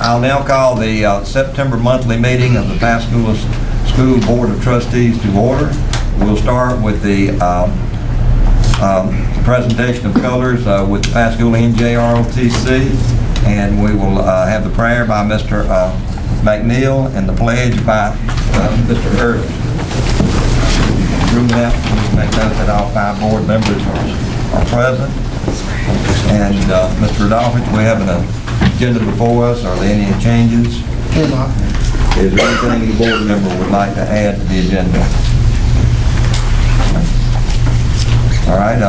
I'll now call the September monthly meeting of the Pascagoula School Board of Trustees to order. We'll start with the presentation of colors with the Pascagoula NJROTC, and we will have the prayer by Mr. McNeil and the pledge by Mr. Irving. Through that, we make note that all 5 board members are present. And Mr. Rodolphe, we have an agenda before us. Are there any changes? Is there anything the board member would like to add to the agenda? All right.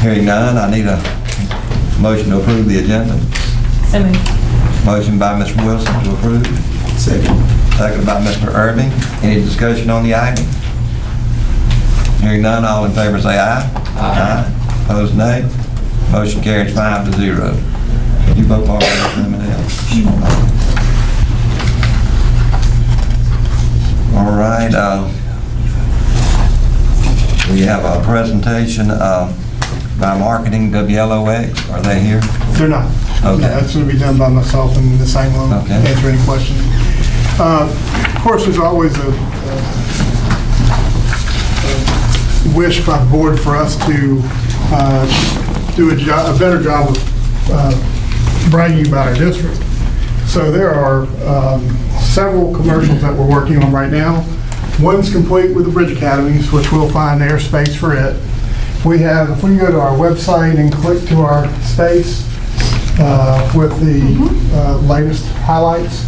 Hearing none, I need a motion to approve the agenda. So moved. Motion by Mr. Wilson to approve. Second. Second by Mr. Irving. Any discussion on the item? Hearing none, all in favor say aye. Aye. Opposed, nay. Motion carries 5-0. You vote for it, Mr. All right. We have a presentation by Marketing WLOX. Are they here? They're not. Okay. That's going to be done by myself and Ms. Anglo. Okay. Answer any questions. Of course, there's always a wish by the board for us to do a better job of bragging about our district. So there are several commercials that we're working on right now. One's complete with the Bridge Academies, which we'll find airspace for it. We have, if we can go to our website and click to our space with the latest highlights.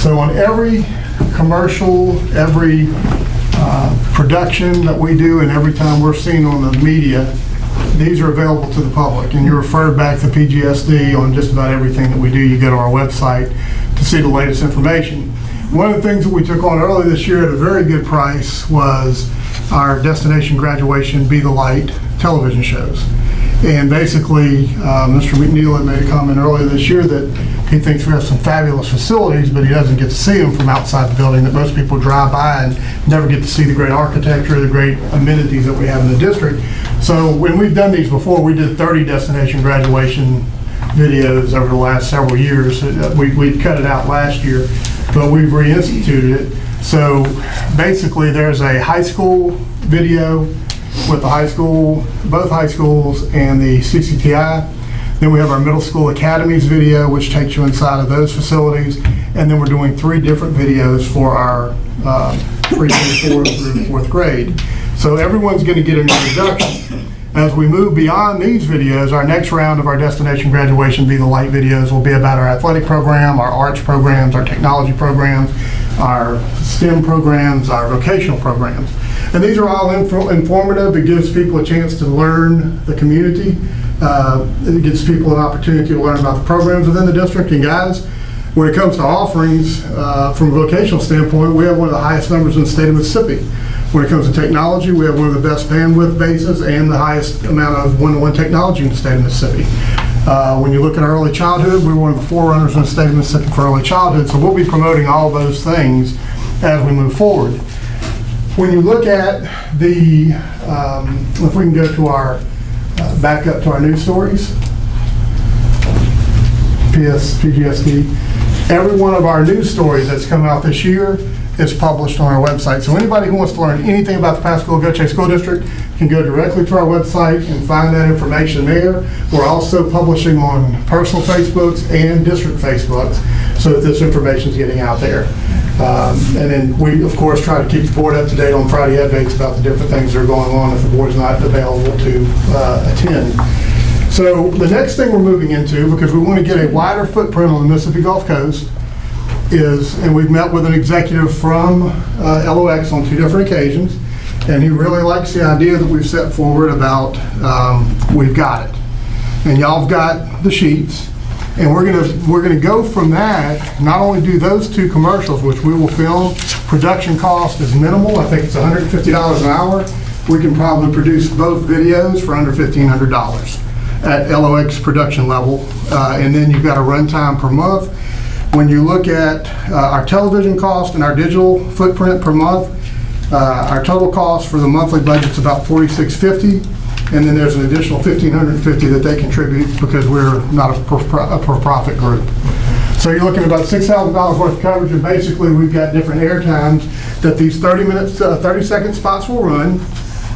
So on every commercial, every production that we do, and every time we're seen on the media, these are available to the public, and you're referred back to PGSD on just about everything that we do. You go to our website to see the latest information. One of the things that we took on early this year at a very good price was our Destination Graduation Be the Light television shows. And basically, Mr. McNeil had made a comment earlier this year that he thinks we have some fabulous facilities, but he doesn't get to see them from outside the building, that most people drive by and never get to see the great architecture, the great amenities that we have in the district. So when we've done these before, we did 30 destination graduation videos over the last several years. We cut it out last year, but we've reinstituted it. So basically there's a high school video with the high school, both high schools and the CCTI. Then we have our middle school academies video, which takes you inside of those facilities. And then we're doing 3 different videos for our pre-K 4 through 4th grade. So everyone's going to get an introduction. As we move beyond these videos, our next round of our Destination Graduation Be the Light videos will be about our athletic program, our arts programs, our technology programs, our STEM programs, our vocational programs. And these are all informative. It gives people a chance to learn the community. It gives people an opportunity to learn about the programs within the district. And guys, when it comes to offerings, from a vocational standpoint, we have one of the highest numbers in the state of Mississippi. When it comes to technology, we have one of the best bandwidth bases and the highest amount of one-to-one technology in the state of Mississippi. When you look at our early childhood, we're one of the forerunners in the state of Mississippi for early childhood, so we'll be promoting all those things as we move forward. When you look at the, if we can go to our, back up to our news stories, PGSD, every one of our news stories that's come out this year is published on our website. So anybody who wants to learn anything about the Pascagoula-Gautier School District can go directly to our website and find that information there. We're also publishing on personal Facebooks and district Facebooks so that this information is getting out there. And then we, of course, try to keep the board up to date on Friday updates about the different things that are going on if the board's not available to attend. So the next thing we're moving into, because we want to get a wider footprint on the Mississippi Gulf Coast, is, and we've met with an executive from LOX on 2 different occasions, and he really likes the idea that we've set forward about we've got it. And y'all have got the sheets, and we're gonna go from that, not only do those 2 commercials, which we will film. Production cost is minimal. I think it's $150 an hour. We can probably produce both videos for under $1,500 at LOX production level. And then you've got a runtime per month. When you look at our television cost and our digital footprint per month, our total cost for the monthly budget is about $4,650, and then there's an additional $1,550 that they contribute because we're not a for-profit group. So you're looking at about $6,000 worth of coverage, and basically we've got different air times that these 30-second spots will run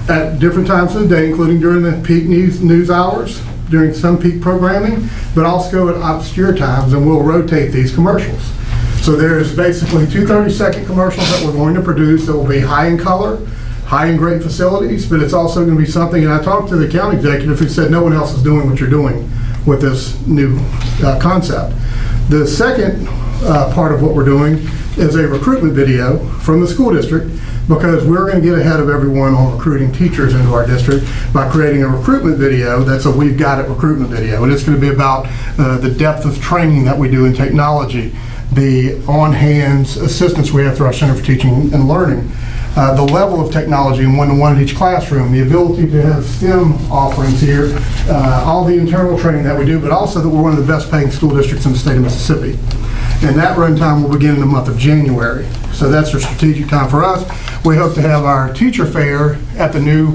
at different times of the day, including during the peak news hours, during some peak programming, but also at obscure times, and we'll rotate these commercials. So there's basically two 30-second commercials that we're going to produce that will be high in color, high in great facilities, but it's also going to be something, and I talked to the county executive who said no one else is doing what you're doing with this new concept. The second part of what we're doing is a recruitment video from the school district, because we're going to get ahead of everyone on recruiting teachers into our district by creating a recruitment video that's a We've Got It recruitment video. And it's going to be about the depth of training that we do in technology, the on-hands assistance we have through our Center for Teaching and Learning, the level of technology in one-to-one in each classroom, the ability to have STEM offerings here, all the internal training that we do, but also that we're one of the best paying school districts in the state of Mississippi. And that run time will begin in the month of January. So that's a strategic time for us. We hope to have our teacher fair at the new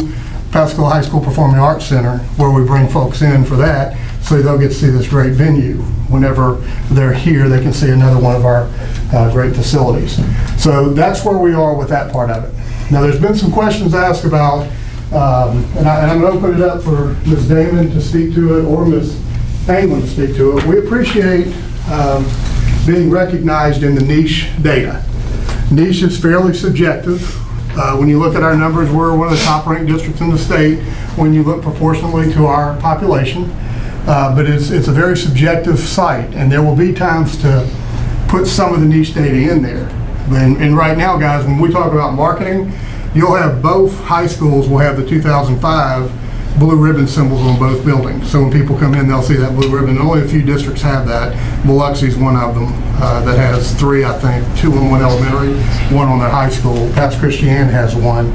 Pasco High School Performing Arts Center, where we bring folks in for that, so they'll get to see this great venue. Whenever they're here, they can see another one of our great facilities. So that's where we are with that part of it. Now, there's been some questions asked about, and I'm going to open it up for Ms. Damon to speak to it, or Ms. Anglin to speak to it. We appreciate being recognized in the niche data. Niche is fairly subjective. When you look at our numbers, we're one of the top ranked districts in the state when you look proportionally to our population. But it's a very subjective site, and there will be times to put some of the niche data in there. And right now, guys, when we talk about marketing, you'll have both high schools will have the 2005 blue ribbon symbols on both buildings. So when people come in, they'll see that blue ribbon. Only a few districts have that. Biloxi's one of them that has three, I think, two on one elementary, one on their high school. Pass Christian has one.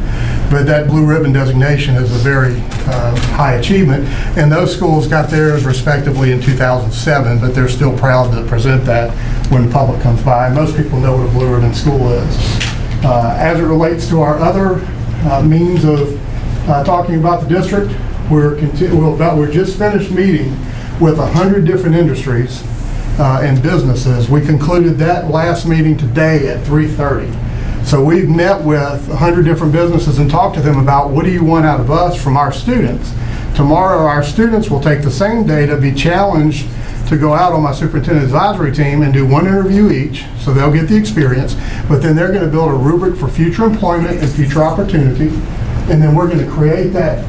But that blue ribbon designation is a very high achievement. And those schools got theirs respectively in 2007, but they're still proud to present that when the public comes by. And most people know what a blue ribbon school is. As it relates to our other means of talking about the district, we're just finished meeting with 100 different industries and businesses. We concluded that last meeting today at 3:30. So we've met with 100 different businesses and talked to them about what do you want out of us from our students. Tomorrow our students will take the same data, be challenged to go out on my superintendent advisory team and do one interview each, so they'll get the experience, but then they're going to build a rubric for future employment and future opportunity, and then we're going to create that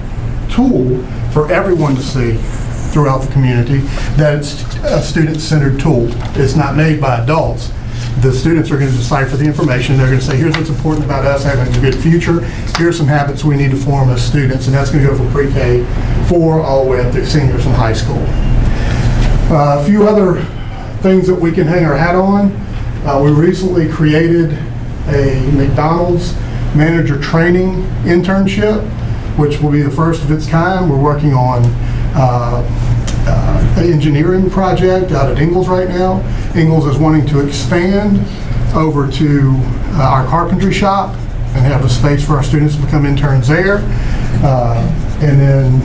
tool for everyone to see throughout the community. That it's a student-centered tool. It's not made by adults. The students are going to decipher the information. They're going to say, here's what's important about us having a good future. Here's some habits we need to form as students, and that's going to go from pre-K 4 all the way up to seniors in high school. A few other things that we can hang our hat on. We recently created a McDonald's manager training internship, which will be the first of its kind. We're working on an engineering project out at Ingalls right now. Ingalls is wanting to expand over to our carpentry shop and have a space for our students to become interns there. And then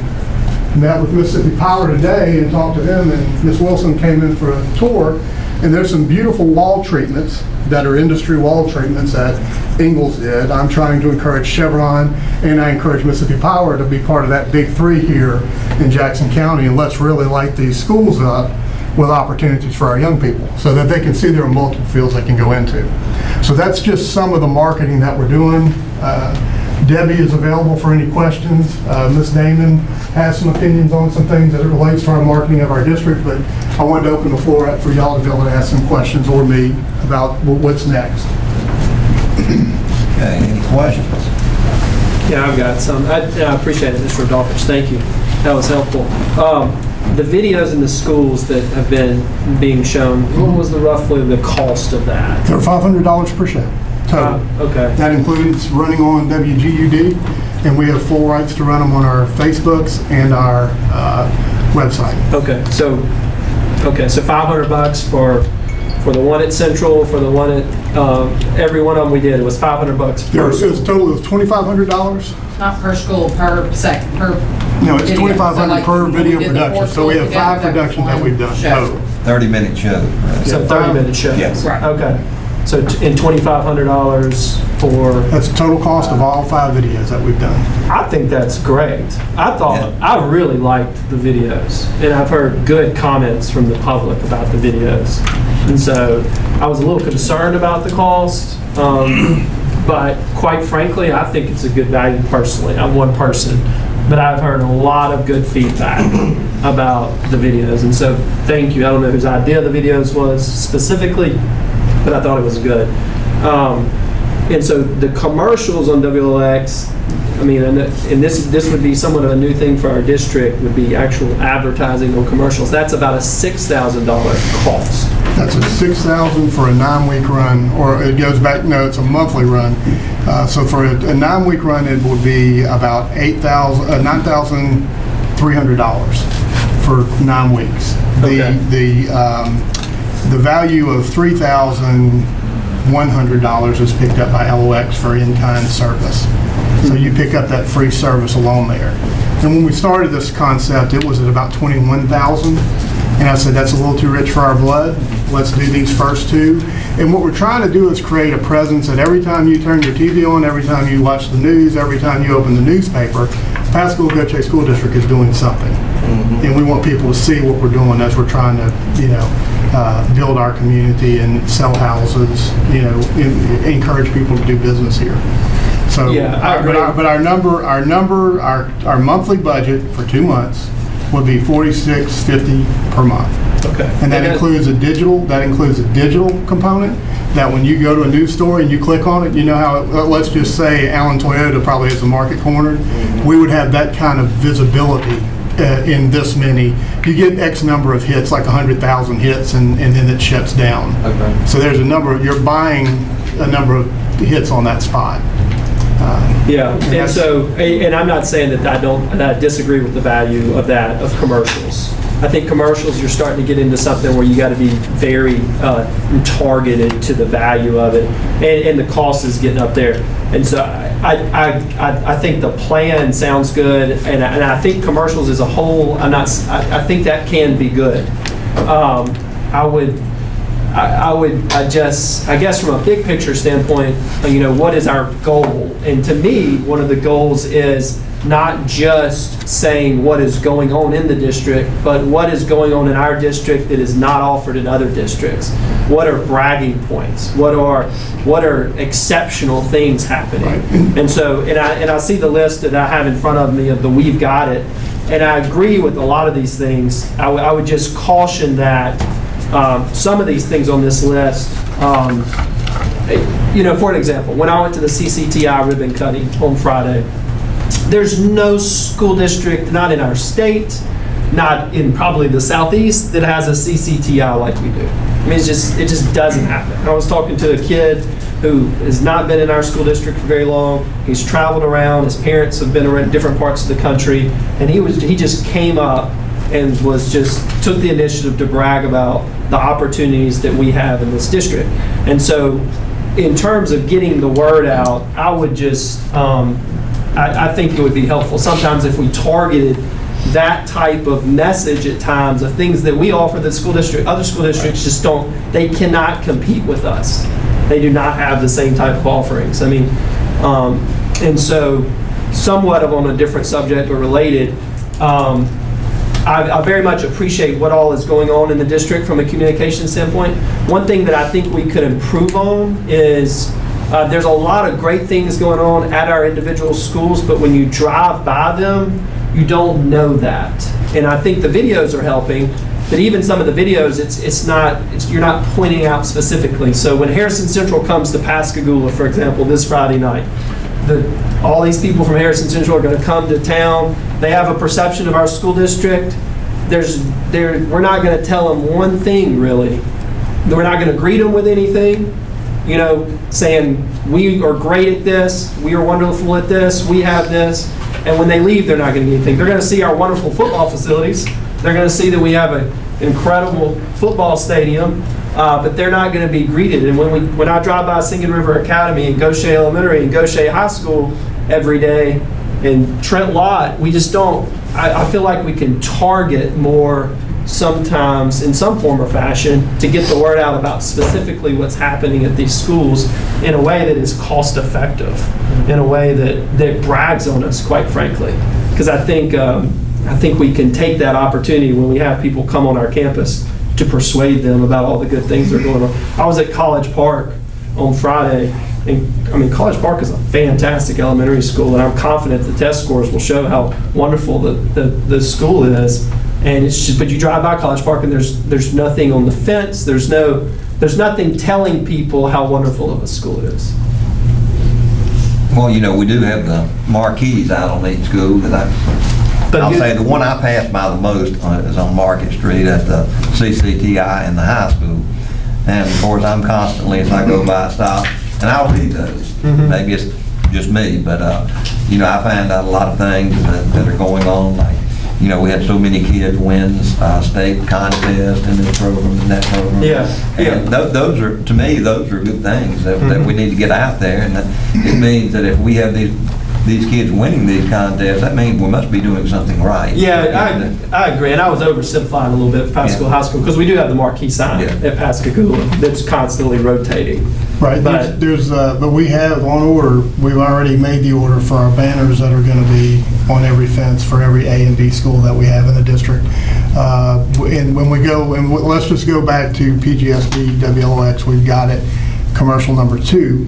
met with Mississippi Power today and talked to them, and Ms. Wilson came in for a tour, and there's some beautiful wall treatments that are industry wall treatments that Ingalls did. I'm trying to encourage Chevron, and I encourage Mississippi Power to be part of that big three here in Jackson County, and let's really light these schools up with opportunities for our young people so that they can see there are multiple fields they can go into. So that's just some of the marketing that we're doing. Debbie is available for any questions. Ms. Damon has some opinions on some things as it relates to our marketing of our district, but I wanted to open the floor up for y'all to be able to ask some questions, or me, about what's next. Okay, any questions? Yeah, I've got some. I appreciate it, Mr. Adolphus. Thank you. That was helpful. The videos in the schools that have been being shown, what was roughly the cost of that? They're $500 per show. Total. Okay. That includes running on WGUD, and we have full rights to run them on our Facebooks and our website. Okay. So $500 for the one at Central, for the one at every one of them we did. It was $500 per. It was a total of $2,500. Not per school, per second, per No, it's Video. 2,500 So, per like, video when we did the production. four So we have schools 5 together, that was productions that one we've done show. total. 30-minute show. So 30-minute show? Yes. Right. Okay. So in $2,500 for, That's the total cost of all 5 videos that we've done. I think that's great. Yeah. I really liked the videos, and I've heard good comments from the public about the videos. And so I was a little concerned about the cost, but quite frankly, I think it's a good value personally. I'm one person, but I've heard a lot of good feedback about the videos. And so thank you. I don't know whose idea the videos was specifically, but I thought it was good. And so the commercials on WLX, I mean, and this would be somewhat of a new thing for our district, would be actual advertising on commercials. That's about a $6,000 cost. That's a $6,000 for a 9-week run, or it goes back, no, it's a monthly run. So for a 9-week run, it would be about $9,300 for 9 weeks. Okay. The value of $3,100 is picked up by LOX for in-kind service. So you pick up that free service along there. And when we started this concept, it was at about $21,000. And I said, that's a little too rich for our blood. Let's do these first 2. And what we're trying to do is create a presence that every time you turn your TV on, every time you watch the news, every time you open the newspaper, Pascagoula Gautier School District is doing something. And we want people to see what we're doing as we're trying to, build our community and sell houses, encourage people to do business here. So, Yeah, I agree. but our monthly budget for 2 months would be $46.50 per month. Okay. And that includes a digital component, that when you go to a news story and you click on it, you know how, let's just say Allen Toyota probably has a market cornered. We would have that kind of visibility in this many. You get X number of hits, like 100,000 hits, and then it shuts down. Okay. So there's you're buying a number of hits on that spot. Yeah, and that's- so, and I'm not saying that that I disagree with the value of that, of commercials. I think commercials, you're starting to get into something where you got to be very targeted to the value of it, and the cost is getting up there. And so I think the plan sounds good, and I think commercials as a whole, I think that can be good. I guess from a big picture standpoint, what is our goal? And to me, one of the goals is not just saying what is going on in the district, but what is going on in our district that is not offered in other districts. What are bragging points? What are exceptional things happening? Right. And so, and I see the list that I have in front of me of the We've Got It, and I agree with a lot of these things. I would just caution that some of these things on this list, for an example, when I went to the CCTI ribbon cutting on Friday, there's no school district, not in our state, not in probably the Southeast, that has a CCTI like we do. I mean, it just doesn't happen. I was talking to a kid who has not been in our school district for very long. He's traveled around. His parents have been around different parts of the country, and he just came up and took the initiative to brag about the opportunities that we have in this district. And so, in terms of getting the word out, I would just, I think it would be helpful sometimes if we targeted that type of message at times of things that we offer that other school districts just don't, they cannot compete with us. They do not have the same type of offerings. I mean, and so somewhat of on a different subject but related, I very much appreciate what all is going on in the district from a communication standpoint. One thing that I think we could improve on is there's a lot of great things going on at our individual schools, but when you drive by them, you don't know that. And I think the videos are helping, but even some of the videos, you're not pointing out specifically. So when Harrison Central comes to Pascagoula, for example, this Friday night, all these people from Harrison Central are going to come to town. They have a perception of our school district. We're not going to tell them one thing, really. We're not going to greet them with anything, saying we are great at this, we are wonderful at this, we have this. And when they leave, they're not going to get anything. They're going to see our wonderful football facilities. They're going to see that we have an incredible football stadium, but they're not going to be greeted. And when I drive by Singing River Academy and Gaucher Elementary and Gaucher High School every day, And Trent Lott, we just don't, I feel like we can target more sometimes in some form or fashion to get the word out about specifically what's happening at these schools in a way that is cost effective, in a way that brags on us, quite frankly. Because I think we can take that opportunity when we have people come on our campus to persuade them about all the good things that are going on. I was at College Park on Friday, and I mean, College Park is a fantastic elementary school, and I'm confident the test scores will show how wonderful the school is. And it's just, but you drive by College Park and there's nothing on the fence. There's nothing telling people how wonderful of a school it is. Well, you know, we do have the marquees out on each school that I'll say the one I pass by the most is on Market Street at the CCTI in the high school. And of course, I'm constantly, as I go by, stop, and I'll read those. Maybe it's just me, but you know, I find out a lot of things that are going on. Like, you know, we had so many kids win state contest in this program and that program. Yeah. And those are, to me, those are good things that we need to get out there. And it means that if we have these kids winning these contests, that means we must be doing something right. Yeah, I agree. And I was oversimplifying a little bit for Pascagoula High School because we do have the marquee sign at Pascagoula that's constantly rotating. Right, But- but we have on order, we've already made the order for our banners that are going to be on every fence for every A and B school that we have in the district. And when we go, and let's just go back to PGSD, WLOX, we've got it, commercial number 2.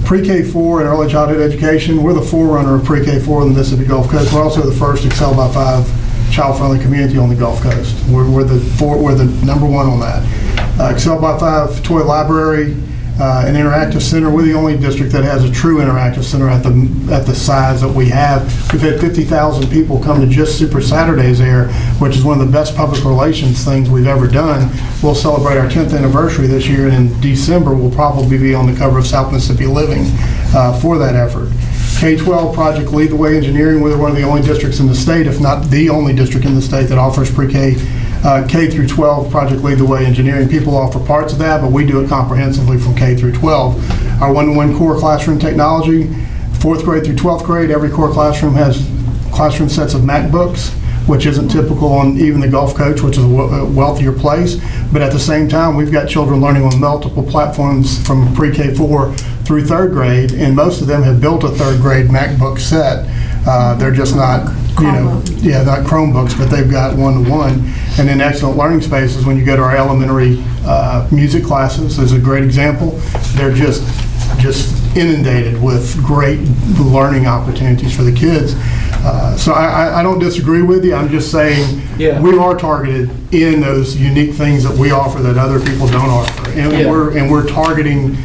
Pre-K4 and early childhood education, we're the forerunner of Pre-K4 in the Mississippi Gulf Coast. We're also the first Excel by 5 child-friendly community on the Gulf Coast. We're the number 1 on that. Excel by 5 toy library, an interactive center. We're the only district that has a true interactive center at the size that we have. We've had 50,000 people come to just Super Saturdays there, which is one of the best public relations things we've ever done. We'll celebrate our 10th anniversary this year, and in December we'll probably be on the cover of South Mississippi Living for that effort. K-12 project Lead the Way Engineering. We're one of the only districts in the state, if not the only district in the state, that offers pre-K K through 12 project Lead the Way Engineering. People offer parts of that, but we do it comprehensively from K through 12. Our one-to-one core classroom technology, 4th grade through 12th grade, every core classroom has classroom sets of MacBooks, which isn't typical on even the Gulf Coast, which is a wealthier place. But at the same time, we've got children learning on multiple platforms from pre-K4 through 3rd grade, and most of them have built a 3rd grade MacBook set. They're just not, not Chromebooks, but they've got one-to-one. And then excellent learning spaces, when you go to our elementary music classes, is a great example. They're just inundated with great learning opportunities for the kids. So I don't disagree with you. I'm just saying we are targeted in those unique things that we offer that other people don't offer. And we're targeting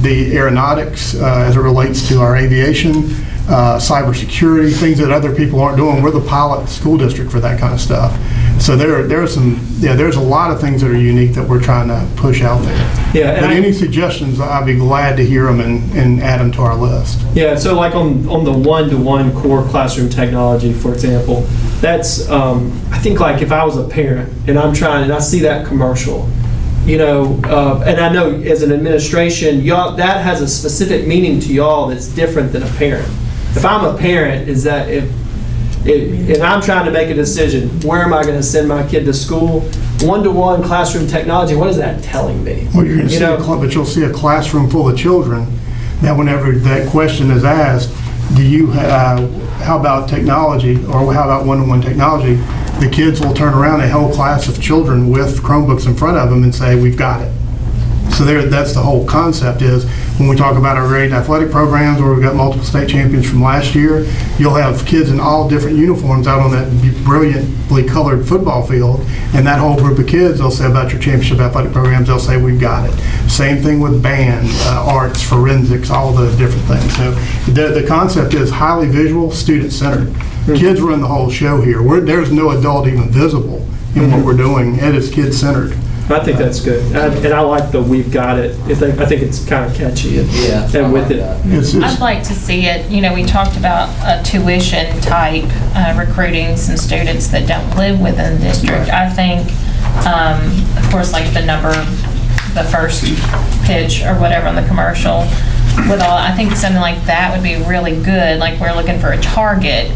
the aeronautics as it relates to our aviation, cybersecurity, things that other people aren't doing. We're the pilot school district for that kind of stuff. So there's a lot of things that are unique that we're trying to push out there. Yeah, but any suggestions, I'd be glad to hear them and add them to our list. Yeah, so like on the one-to-one core classroom technology, for example, that's I think like if I was a parent and I see that commercial, and I know as an administration, y'all, that has a specific meaning to y'all that's different than a parent. If I'm a parent, is that if I'm trying to make a decision, where am I going to send my kid to school? One-to-one classroom technology, what is that telling me? Well, you're going to but you'll see a classroom full of children that whenever that question is asked, how about technology, or how about one-to-one technology, the kids will turn around, a whole class of children with Chromebooks in front of them, and say, we've got it. So that's the whole concept, is when we talk about our great athletic programs where we've got multiple state champions from last year, you'll have kids in all different uniforms out on that brilliantly colored football field, and that whole group of kids, they'll say about your championship athletic programs, they'll say, we've got it. Same thing with band, arts, forensics, all those different things. So the concept is highly visual, student-centered. Kids run the whole show here. There's no adult even visible in what we're doing. It is kid-centered. I think that's good, and I like the "we've got it." I think it's kind of catchy, and with it, I'd like to see it. We talked about a tuition type recruiting some students that don't live within the district. I think, of course, like the first pitch or whatever on the commercial. with all, I think something like that would be really good, like we're looking for a target.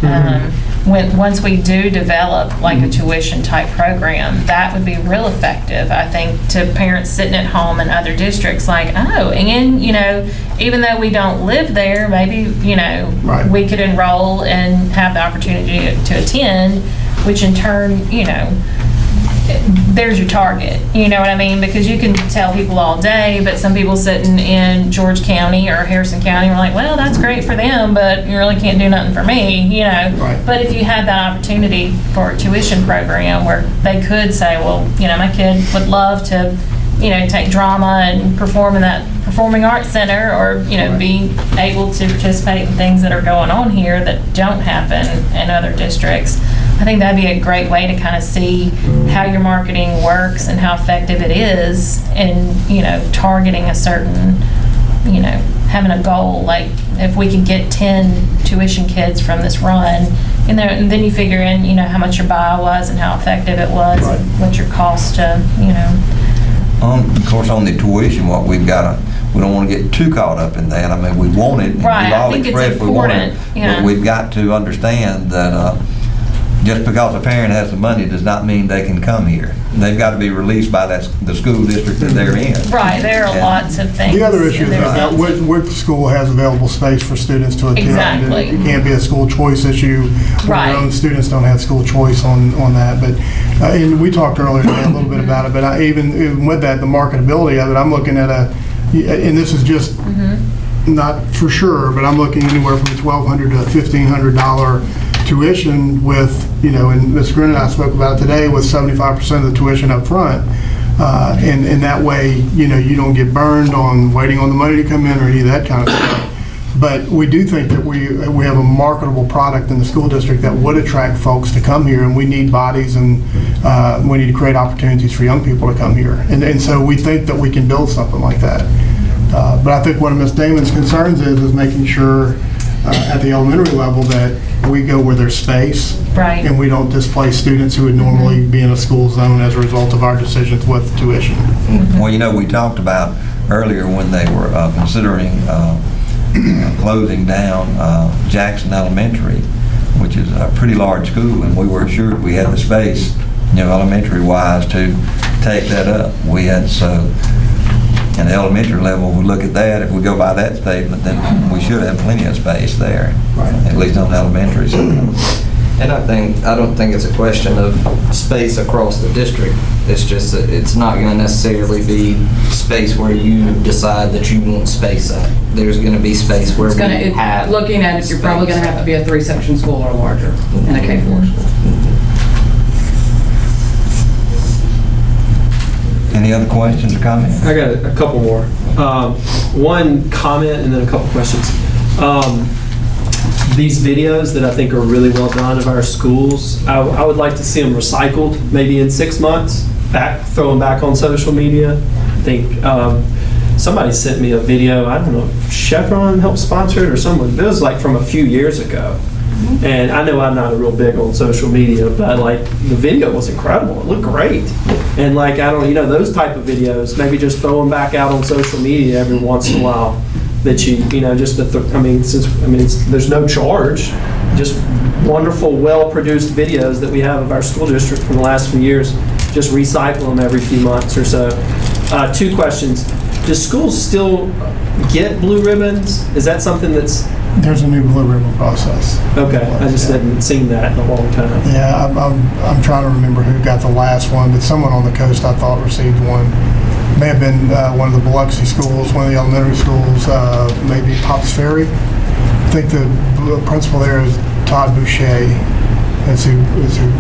Once we do develop like a tuition type program, that would be real effective, I think, to parents sitting at home in other districts, like, oh, and, even though we don't live there, maybe, Right. we could enroll and have the opportunity to attend, which in turn, there's your target, you know what I mean? Because you can tell people all day, but some people sitting in George County or Harrison County are like, well, that's great for them, but you really can't do nothing for me, Right. But if you had that opportunity for a tuition program where they could say, well, my kid would love to, take drama and perform in that performing arts center, or, be able to participate in things that are going on here that don't happen in other districts. I think that'd be a great way to kind of see how your marketing works and how effective it is in, targeting a certain, having a goal. Like if we could get 10 tuition kids from this run, and then you figure in, how much your buy was and how effective it was, Right. and what your cost to, Of course, on the tuition, what we don't want to get too caught up in that. I mean, we want it, and Right, we've I all think it's expressed we want it. important, yeah. But we've got to understand that just because a parent has the money does not mean they can come here. They've got to be released by the school district that they're in. right, there are And lots of things. The other issue is and there's about lots of- what school has available space for students to attend. Exactly. It can't be a school choice issue. Right. Our own students don't have school choice on that. But, and we talked earlier today a little bit about it, but even with that, the marketability of it, I'm looking at and this is just not for sure, but I'm looking anywhere from $1,200 to $1,500 tuition with, and Ms. Grin and I spoke about it today, with 75% of the tuition up front. And that way, you don't get burned on waiting on the money to come in or any of that kind of stuff. But we do think that we have a marketable product in the school district that would attract folks to come here, and we need bodies, and we need to create opportunities for young people to come here. And so we think that we can build something like that. But I think one of Ms. Damon's concerns is making sure at the elementary level that we go where there's space. Right. And we don't displace students who would normally be in a school zone as a result of our decisions with tuition. Well, we talked about earlier when they were considering closing down Jackson Elementary, which is a pretty large school, and we were assured we had the space, elementary-wise, to take that up. We had in the elementary level, if we look at that, if we go by that statement, then we should have plenty of space there, Right. at least on the elementary side. And I don't think it's a question of space across the district. It's just that it's not going to necessarily be space where you decide that you want space at. There's going to be space where It's gonna, we have. looking at it, you're probably gonna have to be a 3-section school or larger in a K-4 school. Any other questions or comments? I got a couple more. One comment and then a couple questions. These videos that I think are really well done of our schools, I would like to see them recycled, maybe in 6 months, throw them back on social media. I think somebody sent me a video, I don't know, if Chevron helped sponsor it or someone. It was like from a few years ago. And I know I'm not real big on social media, but like the video was incredible. It looked great. And like, I don't, those type of videos, maybe just throw them back out on social media every once in a while. That just there's no charge, just wonderful, well-produced videos that we have of our school district from the last few years. Just recycle them every few months or so. 2 questions. Do schools still get blue ribbons? Is that something that's There's a new blue ribbon process. okay? I just hadn't seen that in a long time. Yeah, I'm trying to remember who got the last one, but someone on the coast I thought received one. May have been one of the Biloxi schools, one of the elementary schools, maybe Pops Ferry. I think the principal there is Todd Boucher, is who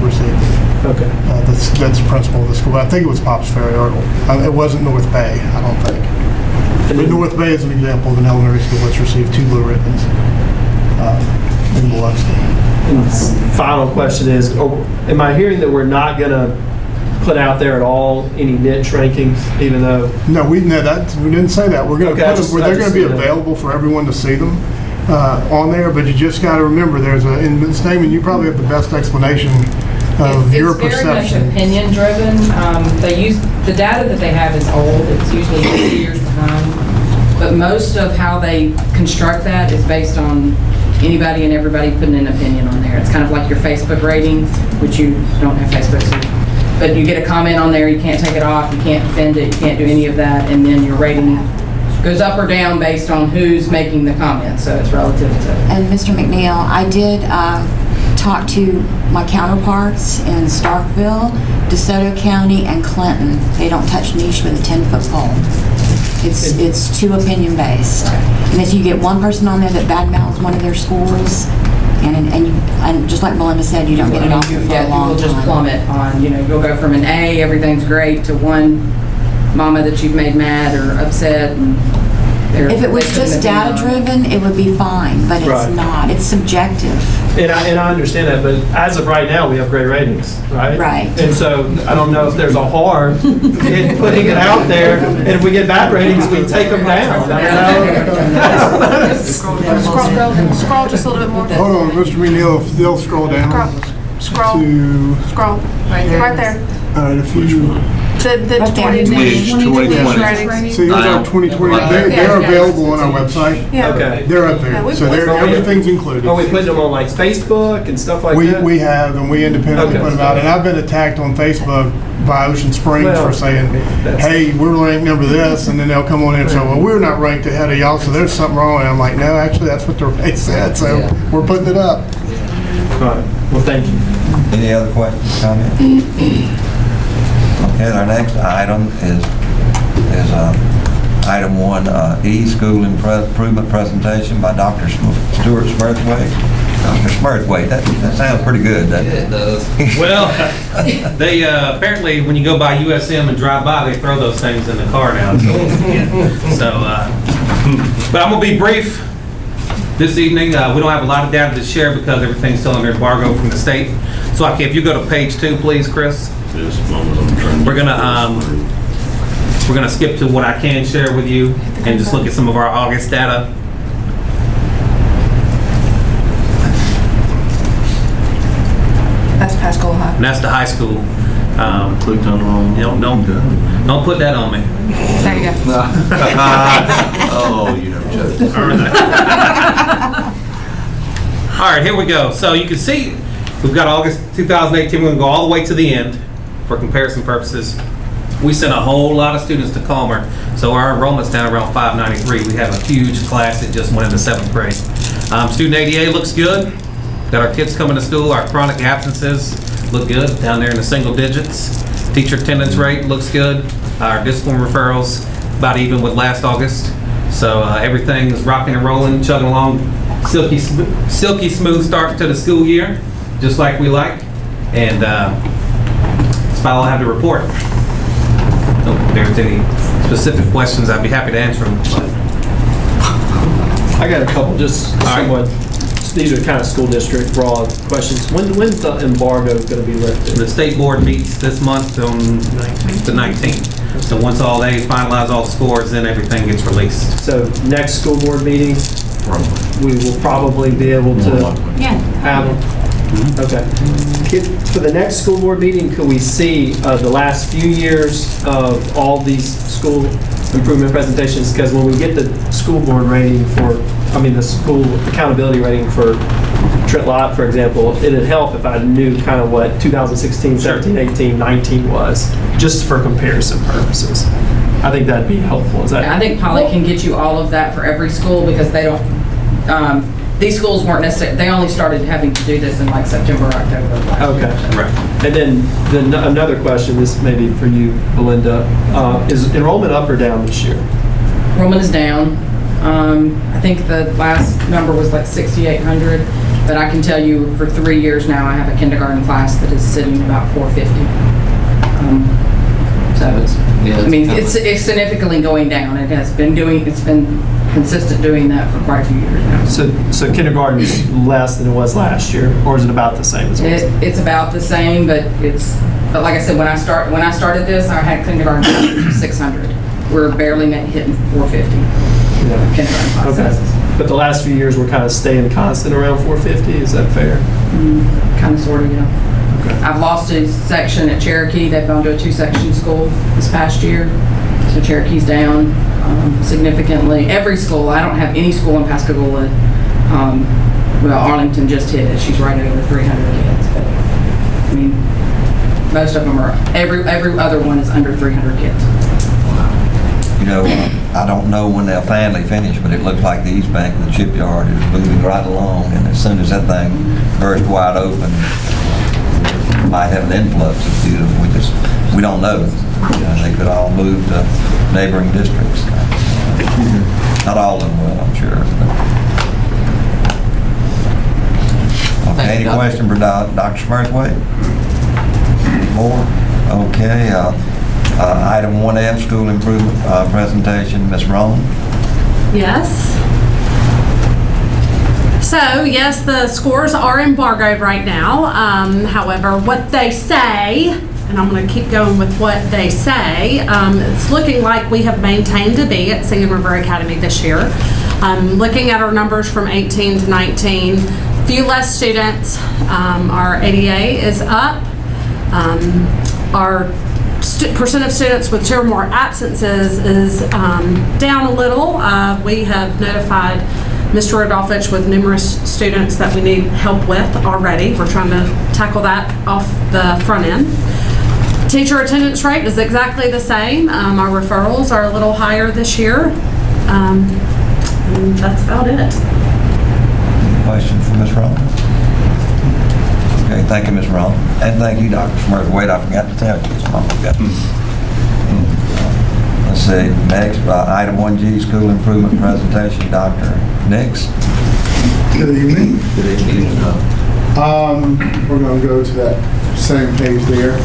received it. Okay. That's the principal of the school. I think it was Pops Ferry, or it wasn't North Bay, I don't think. But North Bay is an example of an elementary school that's received 2 blue ribbons in Biloxi. And final question is, am I hearing that we're not going to put out there at all any niche rankings, even though? No, we didn't say that. We're going to Okay, put them, they're going to be available for everyone to see them on there, but you just got to remember and Ms. Damon, you probably have the best explanation of your perception. It's very much opinion driven. They use, the data that they have is old. It's usually 2 years behind. But most of how they construct that is based on anybody and everybody putting an opinion on there. It's kind of like your Facebook rating, which you don't have Facebook, so, but you get a comment on there, you can't take it off, you can't defend it, you can't do any of that, and then your rating goes up or down based on who's making the comment, so it's relative to. And Mr. McNeil, I did talk to my counterparts in Starkville, DeSoto County, and Clinton. They don't touch niche with a 10-foot pole. It's too opinion-based. And if you get one person on there that badmouths one of their schools, and just like Melinda said, you don't get it off for a You long will just time. plummet on, you'll go from an A, everything's great, to one mama that you've made mad or upset. And If it was they couldn't just have been on. data-driven, it would be fine, but Right. it's not. It's subjective. And I understand that, but as of right now, we have great ratings, right? Right. And so I don't know if there's a harm in putting it out there, and if we get bad ratings, we take them down. Scroll just a little bit more. Hold on, Mr. McNeil, if they'll scroll down Scroll, to, scroll, right there. all right, if you, The Right there. 2020 ratings. see, here's our 2020, they're available on our website. Yeah. Okay. They're up there, so everything's included. Are we putting them on like Facebook and stuff like that? We have, and we independently Okay. put them out, and I've been attacked on Facebook by Ocean Springs Well, for saying, that's- hey, we're ranked number this, and then they'll come on in and say, well, we're not ranked ahead of y'all, so there's something wrong, and I'm like, no, actually, that's what they said, so Yeah. we're putting it up. All right. Well, thank you. Any other questions, comments? Okay, our next item is item 1E, School Improvement Presentation by Dr. Stuart Smurthwaite. Dr. Smurthwaite, that sounds pretty good, doesn't It it? does. Well, they apparently, when you go by USM and drive by, they throw those things in the car now. But I'm gonna be brief this evening. We don't have a lot of data to share because everything's still under embargo from the state. So if you go to page 2, please, Chris. We're gonna skip to what I can share with you and just look at some of our August data. That's Pascal High. And that's the high school. Clicked on the wrong. Don't put that on me. There you go. Oh, you know, joke. All right, here we go. So you can see we've got August 2018. We're going to go all the way to the end for comparison purposes. We sent a whole lot of students to Calmer, so our enrollment's down around 593. We have a huge class that just went into 7th grade. Student ADA looks good. Got our kids coming to school. Our chronic absences look good, down there in the single digits. Teacher attendance rate looks good. Our discipline referrals about even with last August. So everything is rocking and rolling, chugging along. Silky smooth start to the school year, just like we like. And that's about all I have to report. So if there's any specific questions, I'd be happy to answer them. I got a couple, just right. somewhat, these are kind of school district broad questions. When's the embargo going to be lifted? The state board meets this month on the 19th. So once all they finalize all the scores, then everything gets released. So next school board meeting, we will probably be able to Yeah. have them. Okay. For the next school board meeting, could we see the last few years of all these school improvement presentations? Because when we get the school board rating the school accountability rating for Trent Lott, for example, it'd help if I knew kind of what 2016, 17, 18, 19 was, just for comparison purposes. I think that'd be helpful. Is that? I think Polly can get you all of that for every school because they don't, these schools weren't necessarily, they only started having to do this in like September, October of last year. Okay. Right. And then another question, this may be for you, Belinda. Is enrollment up or down this year? Enrollment is down. I think the last number was like 6,800, but I can tell you for 3 years now, I have a kindergarten class that is sitting about 450. So it's significantly going down. It's been consistent doing that for quite a few years now. So kindergarten is less than it was last year, or is it about the same as it was? It's about the same, but like I said, when I started this, I had kindergarten classes of 600. We're barely hitting 450 kindergarten class Okay. sizes. But the last few years, we're kind of staying constant around 450, is that fair? Kind of, sort of, yeah. I've lost a section at Cherokee. They've gone to a 2-section school this past year, so Cherokee's down. significantly. Every school, I don't have any school in Pascagoula. Well, Arlington just hit it. She's right over 300 kids. But, I mean, most of them are, every other one is under 300 kids. You know, I don't know when they'll finally finish, but it looks like the East Bank of the shipyard is moving right along, and as soon as that thing bursts wide open, we might have an influx of students. We don't know. They could all move to neighboring districts. Not all of them will, I'm sure. Okay, Thank any you, Doctor. question for Dr. Smurthwaite? More? Okay, item 1F, school improvement presentation, Ms. Roan. Yes. So, yes, the scores are embargoed right now. However, what they say, and I'm going to keep going with what they say, it's looking like we have maintained a B at Singing River Academy this year. Looking at our numbers from 18 to 19, few less students. Our ADA is up. Our percent of students with 2 or more absences is down a little. We have notified Mr. Rodolfich with numerous students that we need help with already. We're trying to tackle that off the front end. Teacher attendance rate is exactly the same. Our referrals are a little higher this year. And that's about it. Any questions for Ms. Roan? Okay, thank you, Ms. Roan. And thank you, Dr. Smurthwaite. I forgot to tell you. Let's see, next, item 1G, school improvement presentation, Dr. Nix. Good evening. Good evening. We're going to go to that same page there.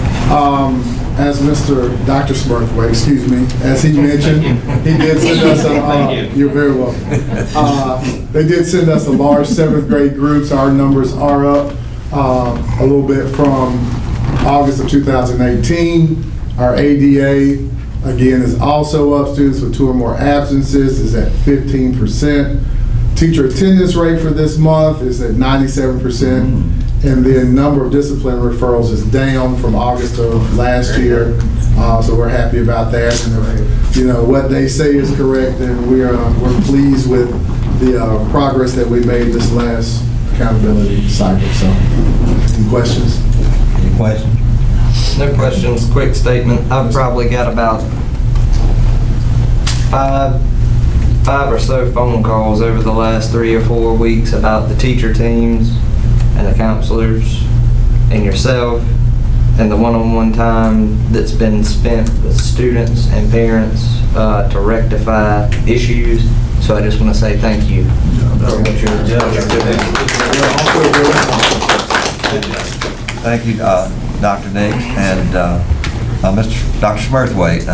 As Dr. Smurthwaite, excuse me, as he mentioned, he did send us Thank you. You're very welcome. They did send us a large 7th grade group, so our numbers are up a little bit from August of 2018. Our ADA, again, is also up. Students with 2 or more absences is at 15%. Teacher attendance rate for this month is at 97%. And the number of discipline referrals is down from August of last year. So we're happy about that. And if, what they say is correct, then we're pleased with the progress that we made this last accountability cycle. So, any questions? Any questions? No questions, quick statement. I've probably got about five or so phone calls over the last 3 or 4 weeks about the teacher teams and the counselors and yourself and the one-on-one time that's been spent with students and parents to rectify issues. So I just want to say thank you for what you're doing. Thank you, Dr. Nix. And Dr. Smurthwaite,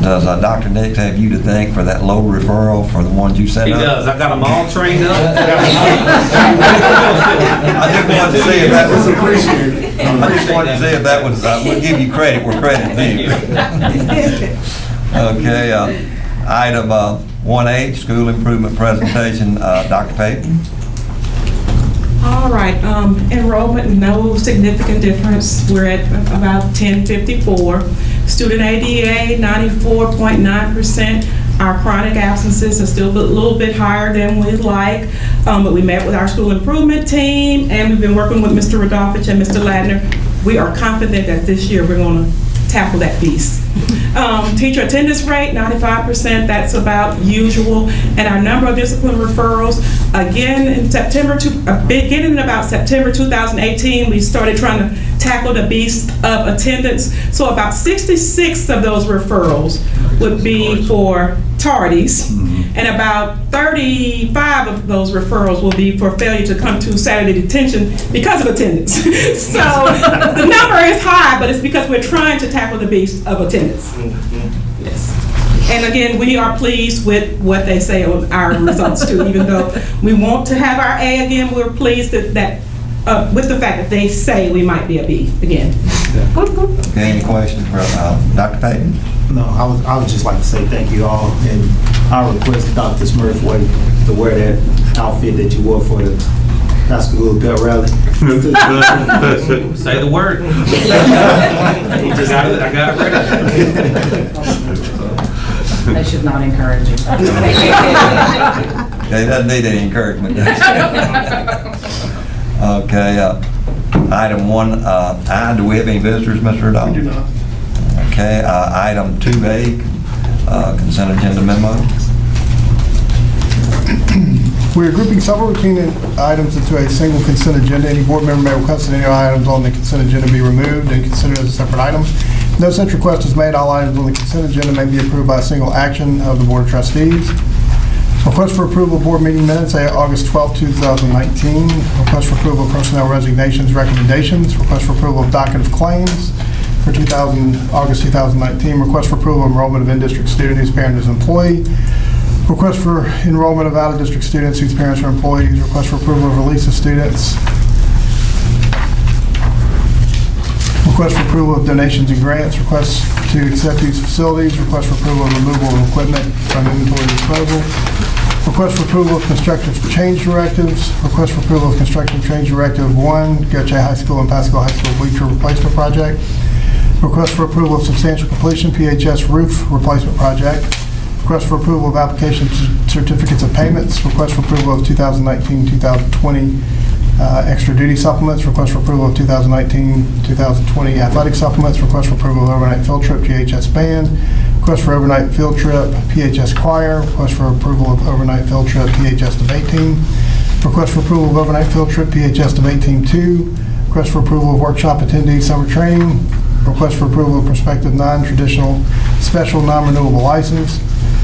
does Dr. Nix have you to thank for that low referral for the ones you sent He up? does. I got them all trained up. I just wanted to see if that was appreciated. I just wanted to see if that was, we'll give you credit where credit's due. Okay, item 1H, school improvement presentation, Dr. Payton. All right, enrollment, no significant difference. We're at about 1054. Student ADA, 94.9%. Our chronic absences are still a little bit higher than we'd like, but we met with our school improvement team, and we've been working with Mr. Rodolfich and Mr. Ladner. We are confident that this year we're going to tackle that beast. Teacher attendance rate, 95%, that's about usual. And our number of discipline referrals, again, in beginning in about September 2018, we started trying to tackle the beast of attendance. So about 66 of those referrals would be for tardies, and about 35 of those referrals will be for failure to come to Saturday detention because of attendance. So the number is high, but it's because we're trying to tackle the beast of attendance. Yes. And again, we are pleased with what they say on our results too. Even though we want to have our A again, we're pleased that with the fact that they say we might be a B again. Okay, any questions for Dr. Payton? No, I would just like to say thank you all, and I request Dr. Smurthwaite to wear that outfit that you wore for the Pascagoula Pep Rally. Say the word. I got it ready. They should not encourage you. Okay, he doesn't need any encouragement, does he? Okay, item 1I, do we have any visitors, Mr. Adams? We do not. Okay, item 2A, consent agenda memo. We are grouping several routine items into a single consent agenda. Any board member may request that any items on the consent agenda be removed and considered as a separate item. No such request is made. All items on the consent agenda may be approved by a single action of the Board of Trustees. Request for approval of board meeting minutes, August 12, 2019. Request for approval of personnel resignations, recommendations. Request for approval of docket of claims for August 2019. Request for approval of enrollment of in-district student whose parent is an employee. Request for enrollment of out-of-district students whose parents are employees. Request for approval of release of students. Request for approval of donations and grants. Request to accept these facilities. Request for approval of removal of equipment from inventory disposal. Request for approval of constructive change directives. Request for approval of construction change directive 1, Goche High School and Pasco High School bleacher replacement project. Request for approval of substantial completion PHS roof replacement project. Request for approval of application certificates of payments. Request for approval of 2019-2020 extra duty supplements. Request for approval of 2019-2020 athletic supplements. Request for approval of overnight field trip GHS band. Request for overnight field trip PHS choir. Request for approval of overnight field trip PHS debate team. Request for approval of overnight field trip PHS debate team 2. Request for approval of workshop attendees summer training. Request for approval of prospective non-traditional special non-renewable license.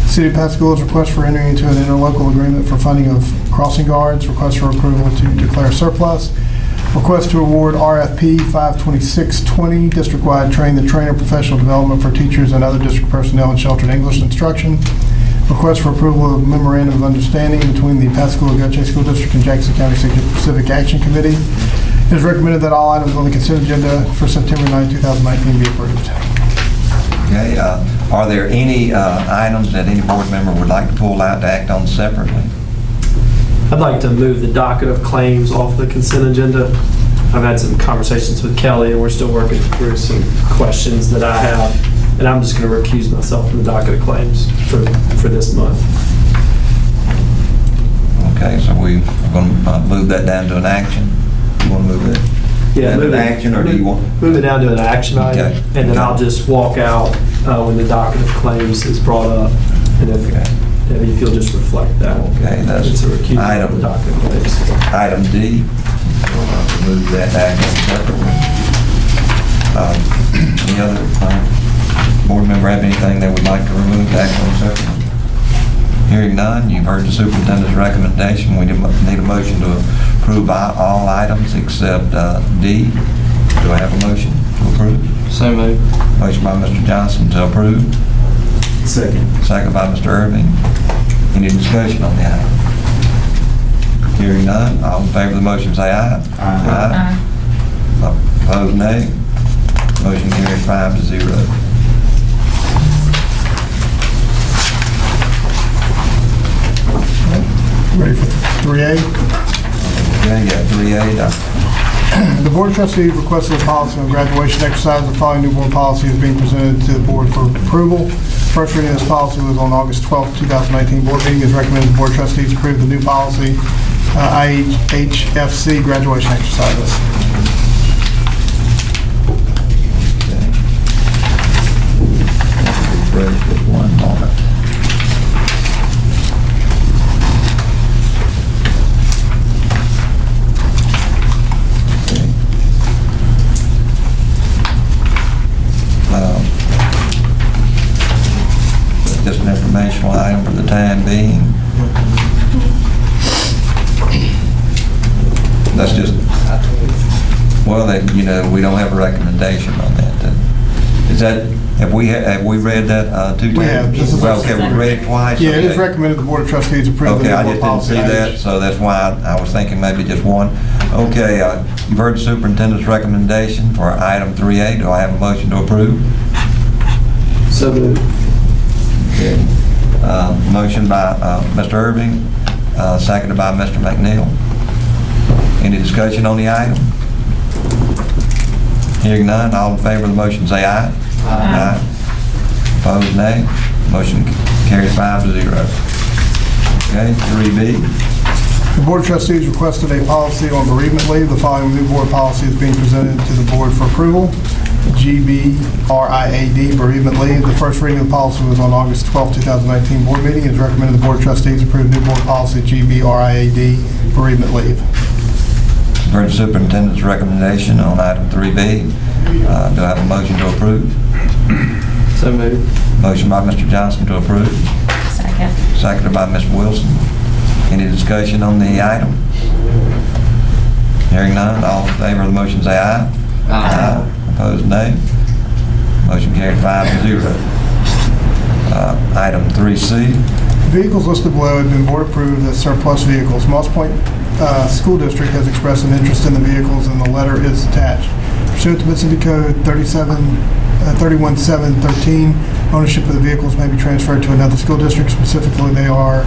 City of Pascagoula's request for entering into an interlocal agreement for funding of crossing guards. Request for approval to declare surplus. Request to award RFP 52620, district-wide train the trainer professional development for teachers and other district personnel in sheltered English instruction. Request for approval of memorandum of understanding between the Pascagoula Goche School District and Jackson County Civic Action Committee. It is recommended that all items on the consent agenda for September 9, 2019 be approved. Okay, are there any items that any board member would like to pull out to act on separately? I'd like to move the docket of claims off the consent agenda. I've had some conversations with Kelly, and we're still working through some questions that I have, and I'm just going to recuse myself from the docket of claims for this month. Okay, so we're going to move that down to an action. You want to move it? Yeah, move it action, or do you want? Move it down to an action item, Okay. and then I'll just walk out when the docket of claims is brought up, and if you'll just reflect that. Okay, that's It's a recusal item. of the docket of claims. Item D, we'll move that action separately. Any other board member have anything they would like to remove to act on separately? Hearing none, you've heard the superintendent's recommendation. We need a motion to approve all items except D. Do I have a motion to approve? So moved. Motion by Mr. Johnson to approve. Second. Second by Mr. Irving. Any discussion on the item? Hearing none, all in favor of the motion say aye. Aye. Opposed, nay. Motion carried 5-0. Ready for 3A? Okay, got 3A, Dr. The Board of Trustees requested a policy on graduation exercise. The following new board policy is being presented to the board for approval. First reading of this policy was on August 12, 2019 board meeting. It is recommended the Board of Trustees approve the new policy, IHFC graduation exercises. Refresh just one moment. Just an informational item for the time being. That's just, well, we don't have a recommendation on that. Is that, have we read that two times? We have. This is- Well, okay, we read it twice? Yeah, it is Okay. recommended the Board of Trustees approve the Okay, new I board just didn't policy. see that, so that's why I was thinking maybe just one. Okay, you've heard the superintendent's recommendation for item 3A. Do I have a motion to approve? So moved. Okay. Motion by Mr. Irving, seconded by Mr. McNeil. Any discussion on the item? Hearing none, all in favor of the motion say aye. Aye. Opposed, nay. Motion carries 5-0. Okay, 3B. The Board of Trustees requested a policy on bereavement leave. The following new board policy is being presented to the board for approval. GBRIAD, bereavement leave. The first reading of the policy was on August 12, 2019 board meeting. It is recommended the Board of Trustees approve new board policy GBRIAD, bereavement leave. Heard the superintendent's recommendation on item 3B. Do I have a motion to approve? So moved. Motion by Mr. Johnson to approve, Second. seconded by Ms. Wilson. Any discussion on the item? Hearing none, all in favor of the motion say aye. Aye. Opposed, nay. Motion carried 5-0. Item 3C. Vehicles listed below have been board approved as surplus vehicles. Moss Point School District has expressed an interest in the vehicles and the letter is attached. Pursuant to Mississippi Code 31713, ownership of the vehicles may be transferred to another school district. Specifically, they are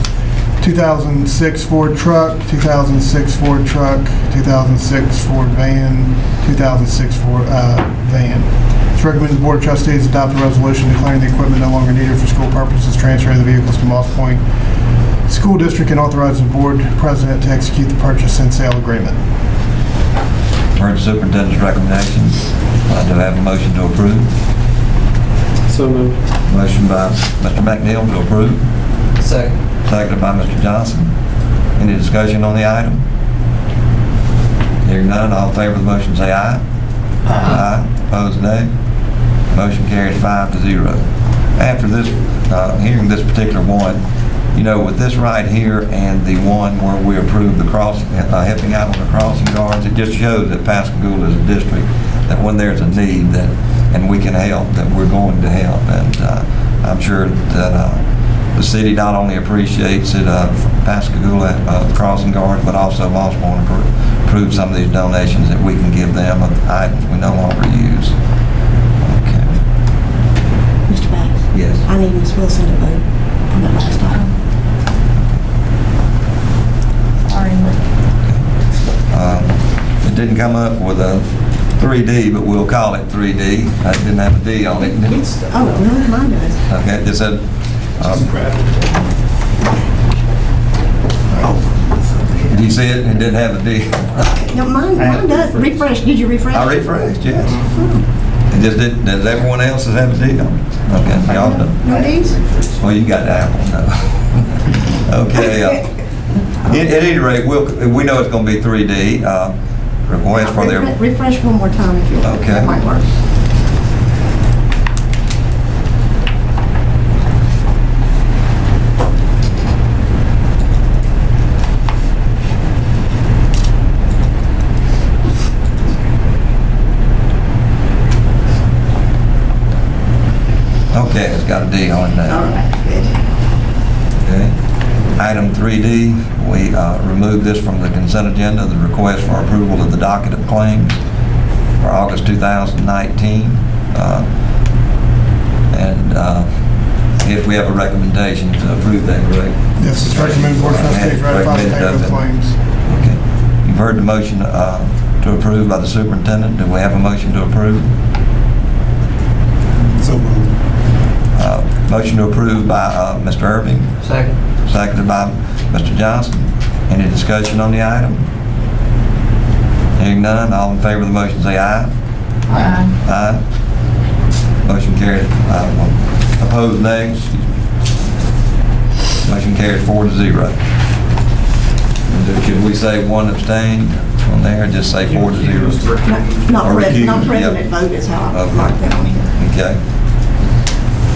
2006 Ford truck, 2006 Ford truck, 2006 Ford van, 2006 Ford van. It's recommended the Board of Trustees adopt a resolution declaring the equipment no longer needed for school purposes, transferring the vehicles to Moss Point School District, and authorizing the board president to execute the purchase and sale agreement. Heard the superintendent's recommendation. Do I have a motion to approve? So moved. Motion by Mr. McNeil to approve, Second. seconded by Mr. Johnson. Any discussion on the item? Hearing none, all in favor of the motion say aye. Aye. Opposed, nay. Motion carries 5-0. After this, hearing this particular one, you know, with this right here and the one where we approved the crossing, helping out on the crossing guards, it just shows that Pascagoula is a district that when there's a need that, and we can help, that we're going to help. And I'm sure that the city not only appreciates it, Pascagoula crossing guards, but also Moss Point approve some of these donations that we can give them of items we no longer use. Okay. Mr. Banks? Yes. I need Ms. Wilson to vote on that last item. Sorry. It didn't come up with a 3D, but we'll call it 3D. I didn't have a D on it. Oh, no, mine does. Okay, it said, did you see it? It didn't have a D. No, mine does. Refresh. Did you refresh? I refreshed, yes. It just didn't, does everyone else have a D on it? Okay, y'all know. No Ds? Well, you got Apple, no. Okay, at any rate, we know it's going to be 3D. Request for their... Refresh one more time if you want. Okay. That might work. Okay, it's got a D on it now. All right, good. Okay. Item 3D, we removed this from the consent agenda, the request for approval of the docket of claims for August 2019. If we have a recommendation to approve that, correct? Yes, it's recommended Board of Trustees ratify the payment of claims. Okay. You've heard the motion to approve by the superintendent. Do we have a motion to approve? So moved. Motion to approve by Mr. Irving. Second. Seconded by Mr. Johnson. Any discussion on the item? Hearing none, all in favor of the motion say aye. Aye. Aye. Motion carries. Opposed, nay. Motion carries 4-0. Should we say one abstain on there, or just say 4-0? Not Or recuse, not president yep. vote is how I Okay. marked that on here. Okay.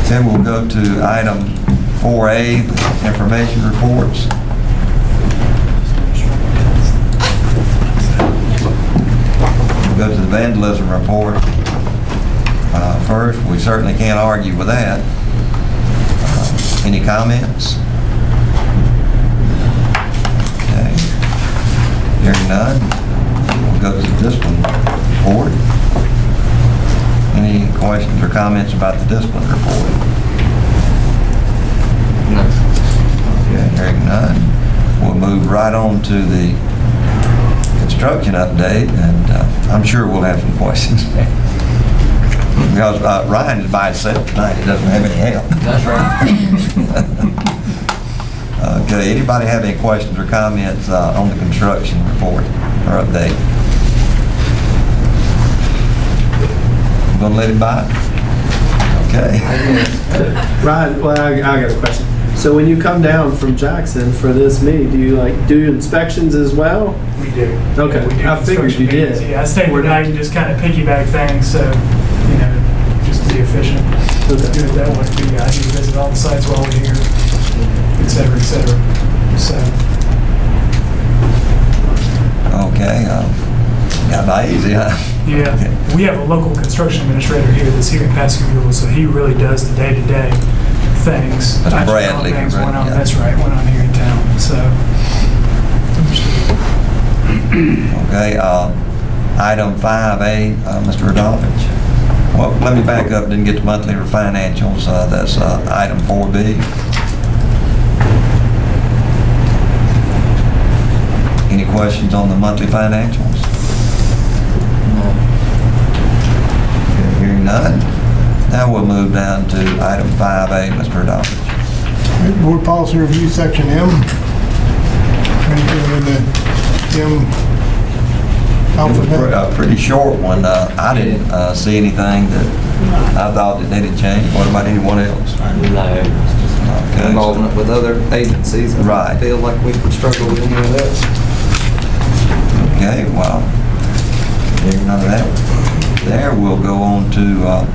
Then we'll go to item 4A, information reports. We'll go to the vandalism report. First, we certainly can't argue with that. Any comments? Okay. Hearing none, we'll go to the discipline report. Any questions or comments about the discipline report? No. Okay, hearing none. We'll move right on to the construction update, and I'm sure we'll have some questions. Because Ryan is by himself tonight, he doesn't have any help. That's right. Okay, anybody have any questions or comments on the construction report or update? I'm gonna let him by? Okay. Ryan, well, I got a question. So when you come down from Jackson for this meeting, do you do inspections as well? We do. Okay, We do I figured you construction meetings. did. Yeah, I stay where I can just kind of piggyback things, so, just to be efficient. Do it that way. We got to visit all the sites while we're here, et cetera, et cetera. So, Okay, got by easy, huh? yeah, we have a local construction administrator here that's here in Pascagoula, so he really does the day-to-day things. That's Actually, Bradley, things right? when I'm- Yeah. That's right, when I'm here in town, so. Okay, item 5A, Mr. Adolphich. Well, let me back up, didn't get to monthly financials, that's item 4B. Any questions on the monthly financials? Okay, hearing none. Now we'll move down to item 5A, Mr. Adolphich. Board policy review, section M. Anything in the M alphabet? A pretty short one. I didn't see anything that I thought that needed change. What about anyone else? No. Okay. Involvement with other agencies. Right. I feel like we would struggle with any of that. Okay, well, hearing none of that, there we'll go on to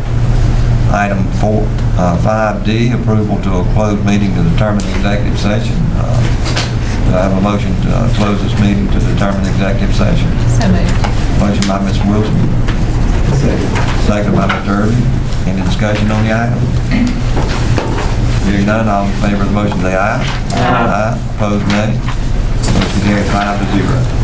item 5D, approval to a closed meeting to determine the executive session. Do I have a motion to close this meeting to determine the executive session? So moved. Motion by Ms. Wilson. Second by Mr. Irving. Any discussion on the item? Hearing none, all in favor of the motion say aye. Aye. Opposed, nay. Motion carried 5-0.